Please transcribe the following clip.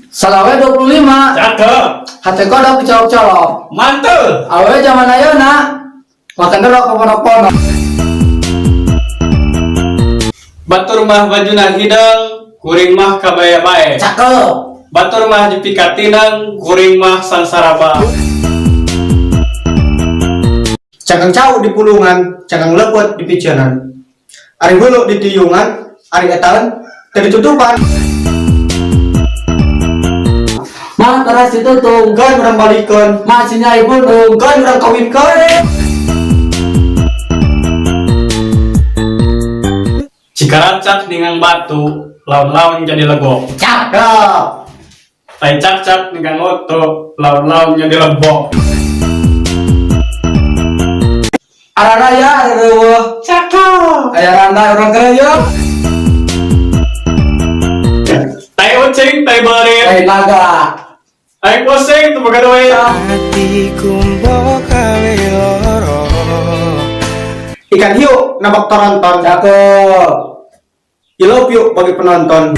Salawe 25. Cakep. Hati kodok dicolok-colok. Mantul. Awe zaman ayeuna makan derok ke pondok-pondok. Batur mah bajuna hidang, kuring mah kabaya bae. Cakep. Batur mah dipikatinang, kuring mah sansaraba. Cangkang cau di pulungan, cangkang lepot di picenan. Ari hulu di tiungan, ari etalan teu ditutupan. Mah teras ditutung. Kan urang balikeun, Mah sinyai pundung. kan urang kawinkeun. Cikaracak ningang batu, laun-laun jadi legok. Cakep. Tai cak-cak ningang oto, laun-laun jadi lebok. Araraya reueuh. Cakep. Aya randa urang kereyeuh. Tai oceng, tai berit. Eh naga. Ai poseng tu baga doe. Hatiku mbok gawe loro. Ikan hiu nabak toronton. Cakep. I love you bagi penonton.